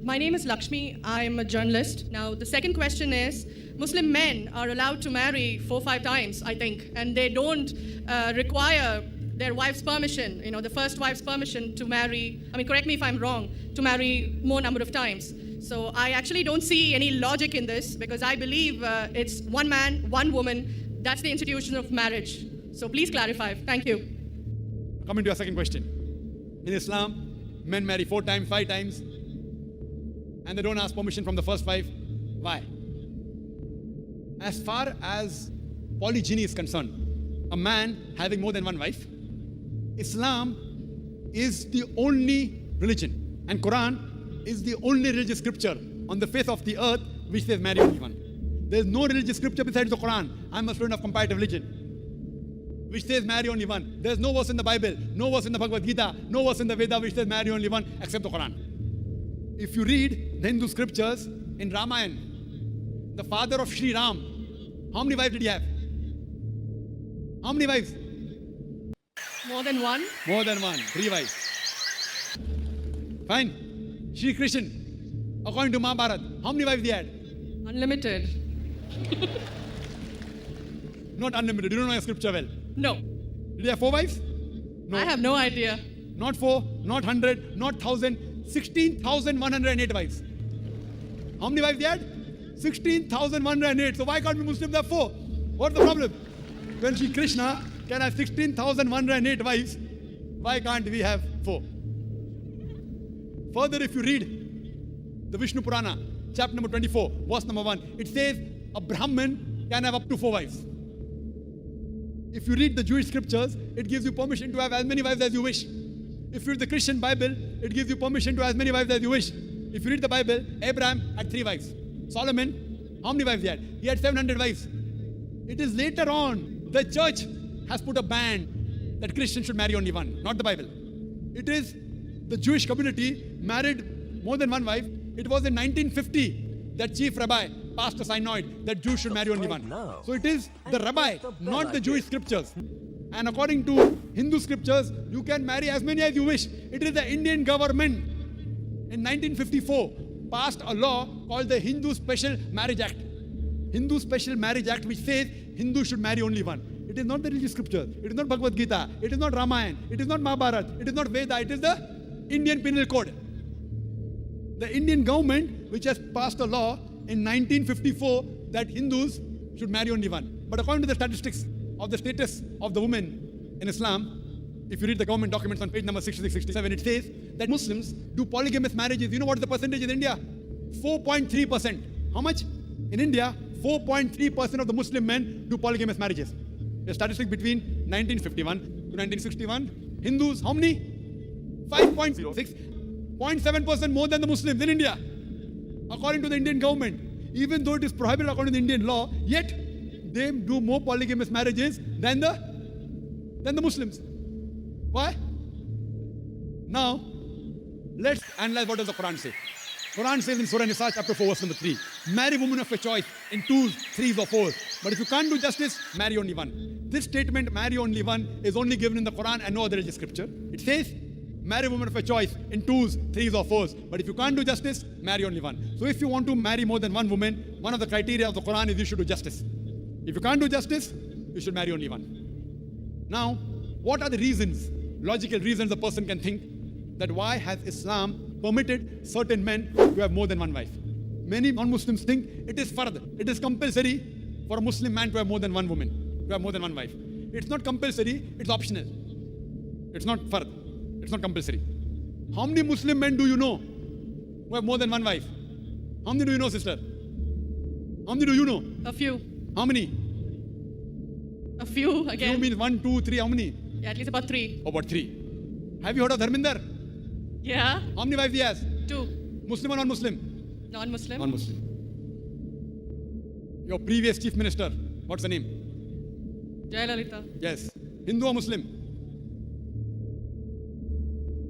My name is Lakshmi. I'm a journalist. Now, the second question is, Muslim men are allowed to marry 4-5 times, I think, and they don't require their wife's permission, the first wife's permission to marry, correct me if I'm wrong, to marry more number of times. So I actually don't see any logic in this because I believe it's one man, one woman. That's the institution of marriage. So please clarify. Thank you. Coming to your second question. In Islam, men marry 4 times, 5 times, and they don't ask permission from the first 5. Why? As far as polygyny is concerned, a man having more than one wife, Islam is the only religion, and Quran is the only religious scripture on the face of the earth which says marry only one. There is no religious scripture besides the Quran. I'm a student of comparative religion, which says marry only one. There is no verse in the Bible, no verse in the Bhagavad Gita, no verse in the Veda which says marry only one except the Quran. If you read the Hindu scriptures in Ramayana, the father of Sri Ram, how many wives did he have? How many wives? More than one? More than one. 3 wives. Fine. Shri Krishna, according to Mahabharata, how many wives he had? Unlimited. Not unlimited. You don't know your scripture well. No. Did he have 4 wives? No. I have no idea. Not 4, not 100, not 1,000, 16,108 wives. How many wives he had? 16,108. So why can't we Muslims have 4? What's the problem? When Shri Krishna can have 16,108 wives, why can't we have 4? Further, if you read the Vishnu Purana, chapter number 24, verse number 1, it says a Brahmin can have up to 4 wives. If you read the Jewish scriptures, it gives you permission to have as many wives as you wish. If you read the Christian Bible, it gives you permission to have as many wives as you wish. If you read the Bible, Abraham had 3 wives. Solomon, how many wives he had? He had 700 wives. It is later on, the church has put a ban that Christians should marry only one, not the Bible. It is the Jewish community married more than one wife. It was in 1950 that chief rabbi passed a synod that Jews should marry only one. So it is the rabbi, not the Jewish scriptures. And according to Hindu scriptures, you can marry as many as you wish. It is the Indian government in 1954 passed a law called the Hindu Special Marriage Act. Hindu Special Marriage Act, which says Hindus should marry only one. It is not the religious scripture. It is not Bhagavad Gita. It is not Ramayana. It is not Mahabharata. It is not Veda. It is the Indian Penal Code. The Indian government, which has passed a law in 1954 that Hindus should marry only one. But according to the statistics of the status of the women in Islam, if you read the government documents on page number 66-67, it says that Muslims do polygamous marriages. You know what is the percentage in India? 4.3%. How much? In India, 4.3% of the Muslim men do polygamous marriages. The statistic between 1951 to 1961. Hindus, how many? 5.06. 0.7% more than the Muslims in India, according to the Indian government. Even though it is prohibited according to the Indian law, yet they do more polygamous marriages than the Muslims. Why? Now, let's analyze what does the Quran say. Quran says in Surah Nisa, chapter 4, verse number 3, marry women of your choice in 2s, 3s or 4s. But if you can't do justice, marry only one. This statement, marry only one, is only given in the Quran and no other religious scripture. It says, marry women of your choice in 2s, 3s or 4s. But if you can't do justice, marry only one. So if you want to marry more than one woman, one of the criteria of the Quran is you should do justice. If you can't do justice, you should marry only one. Now, what are the reasons, logical reasons a person can think that why has Islam permitted certain men to have more than one wife? Many non-Muslims think it is fard. It is compulsory for a Muslim man to have more than one woman, to have more than one wife. It's not compulsory, it's optional. It's not fard. It's not compulsory. How many Muslim men do you know who have more than one wife? How many do you know, sister? How many do you know? A few. How many? A few again. Few means 1, 2, 3. How many? Yeah, at least about 3. About 3. Have you heard of Dharminder? Yeah. How many wives he has? 2. Muslim or non-Muslim? Non-Muslim. Non-Muslim. Your previous chief minister, what's the name? Jayalalitha. Yes. Hindu or Muslim?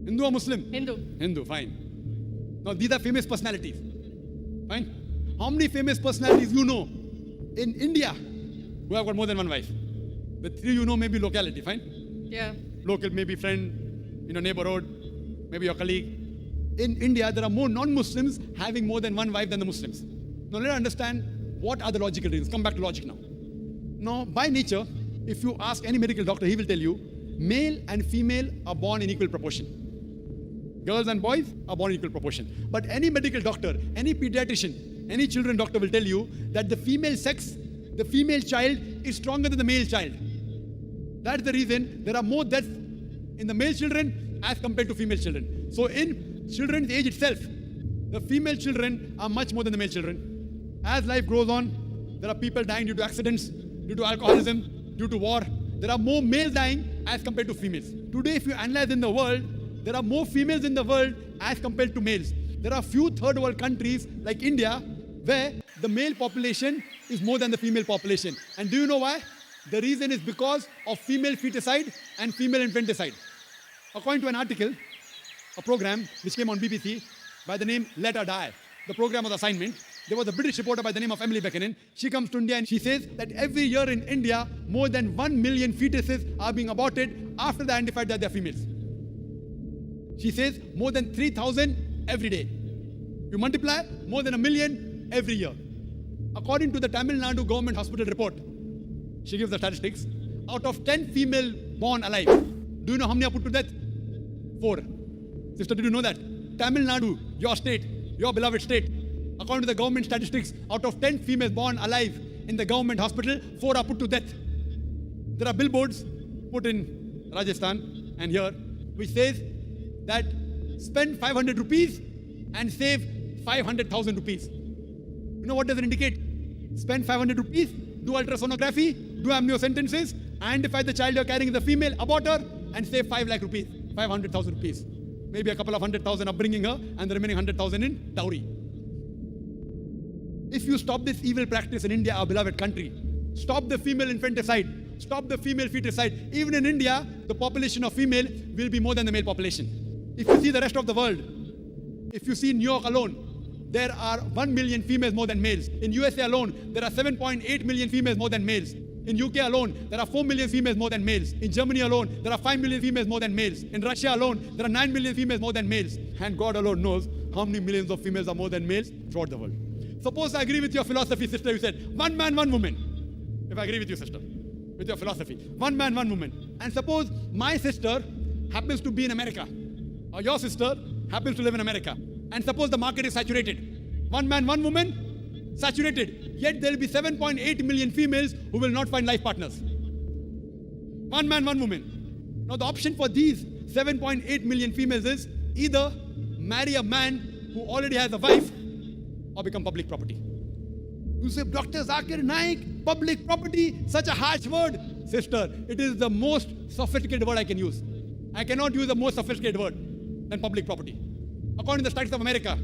Hindu or Muslim? Hindu. Hindu, fine. Now these are famous personalities. Fine. How many famous personalities you know in India who have got more than one wife? The 3 you know may be locality, fine? Yeah. Local, maybe friend in your neighborhood, maybe your colleague. in India, there are more non-Muslims having more than one wife than the Muslims. Now let us understand what are the logical reasons. Come back to logic now. Now, by nature, if you ask any medical doctor, he will tell you, male and female are born in equal proportion. Girls and boys are born in equal proportion. But any medical doctor, any pediatrician, any children doctor will tell you that the female sex, the female child is stronger than the male child. That's the reason there are more deaths in the male children as compared to female children. So in children's age itself, the female children are much more than the male children. As life grows on, there are people dying due to accidents, due to alcoholism, due to war. There are more males dying as compared to females. Today, if you analyze in the world, there are more females in the world as compared to males. There are few third world countries like India where the male population is more than the female population. And do you know why? The reason is because of female feticide and female infanticide. According to an article, a program which came on BBC by the name Let Her Die, the program was assignment. There was a British reporter by the name of Emily Beckonen. She comes to India and she says that every year in India, more than 1 million fetuses are being aborted after they identified that they're females. She says more than 3,000 every day. You multiply, more than 1 million every year. According to the Tamil Nadu government hospital report, she gives the statistics. Out of 10 female born alive, do you know how many are put to death? 4. Sister, did you know that? Tamil Nadu, your state, your beloved state, according to the government statistics, out of 10 females born alive in the government hospital, 4 are put to death. There are billboards put in Rajasthan and here, which says that spend 500 rupees and save 500,000 rupees. You know what does it indicate? Spend 500 rupees, do ultrasonography, do amniocentesis, identify the child you're carrying as a female, abort her, and save 5 lakh rupees, 500,000 rupees. Maybe a couple of 100,000 upbringing her, and the remaining 100,000 in dowry. If you stop this evil practice in India, our beloved country, stop the female infanticide, stop the female feticide. Even in India, the population of female will be more than the male population. If you see the rest of the world, if you see New York alone, there are 1 million females more than males. In USA alone, there are 7.8 million females more than males. In UK alone, there are 4 million females more than males. In Germany alone, there are 5 million females more than males. In Russia alone, there are 9 million females more than males. And God alone knows how many millions of females are more than males throughout the world. Suppose I agree with your philosophy, sister. You said, 1 man, 1 woman. If I agree with you, sister, with your philosophy, 1 man, 1 woman. And suppose my sister happens to be in America, or your sister happens to live in America. And suppose the market is saturated. 1 man, 1 woman, saturated. Yet there will be 7.8 million females who will not find life partners. 1 man, 1 woman. Now the option for these 7.8 million females is either marry a man who already has a wife or become public property. You say, Dr. Zakir Naik, public property, such a harsh word. Sister, it is the most sophisticated word I can use. I cannot use a more sophisticated word than public property. According to the studies of America,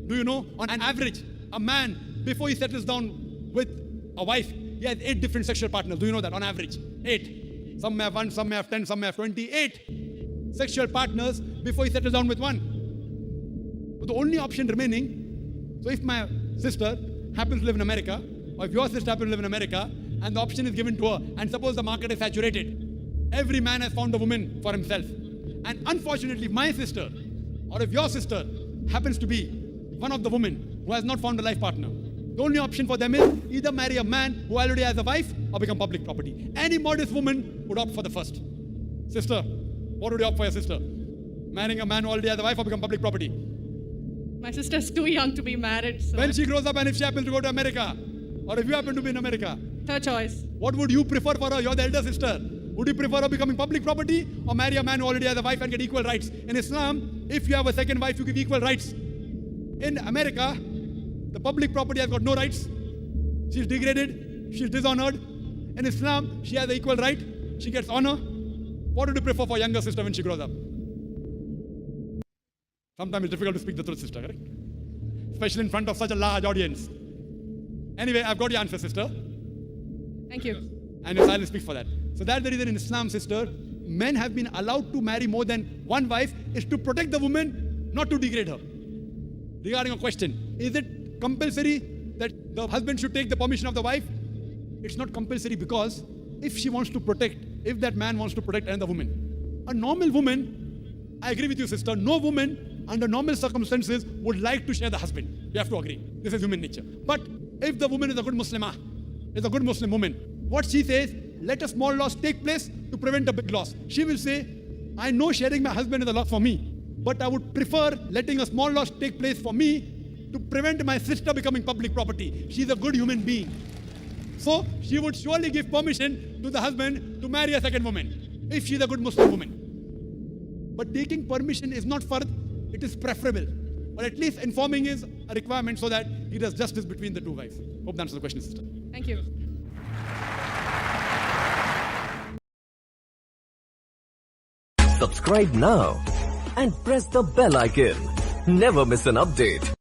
do you know, on an average, a man, before he settles down with a wife, he has 8 different sexual partners. Do you know that? On average, 8. Some may have 1, some may have 10, some may have 20. 8 sexual partners before he settles down with one. So the only option remaining, so if my sister happens to live in America, or if your sister happens to live in America, and the option is given to her, and suppose the market is saturated, every man has found a woman for himself. And unfortunately, if my sister, or if your sister happens to be one of the women who has not found a life partner, the only option for them is either marry a man who already has a wife or become public property. Any modest woman would opt for the first. Sister, what would you opt for your sister? Marrying a man who already has a wife or become public property? My sister's too young to be married. So when she grows up and if she happens to go to America, or if you happen to be in America, third choice. What would you prefer for her? You're the elder sister. Would you prefer her becoming public property or marry a man who already has a wife and get equal rights? In Islam, if you have a second wife, you give equal rights. In America, the public property has got no rights. She's degraded. She's dishonored. In Islam, she has the equal right. She gets honor. What would you prefer for younger sister when she grows up? Sometimes it's difficult to speak the truth, sister, correct? Especially in front of such a large audience. Anyway, I've got your answer, sister. Thank you. And your silence speaks for that. So that's the reason in Islam, sister, men have been allowed to marry more than one wife is to protect the woman, not to degrade her. Regarding a question, is it compulsory that the husband should take the permission of the wife? It's not compulsory because if she wants to protect, if that man wants to protect another woman, a normal woman, I agree with you, sister, no woman under normal circumstances, would like to share the husband. You have to agree. This is human nature. But if the woman is a good Muslimah, is a good Muslim woman, what she says, let a small loss take place to prevent a big loss. She will say, I know sharing my husband is a loss for me, but I would prefer letting a small loss take place for me to prevent my sister becoming public property. She's a good human being. So she would surely give permission to the husband to marry a second woman, if she's a good Muslim woman. But taking permission is not fard, it is preferable. Or at least informing is a requirement so that he does justice between the two wives. Hope that answers the question, sister. Thank you. Subscribe now and press the bell icon. Never miss an update.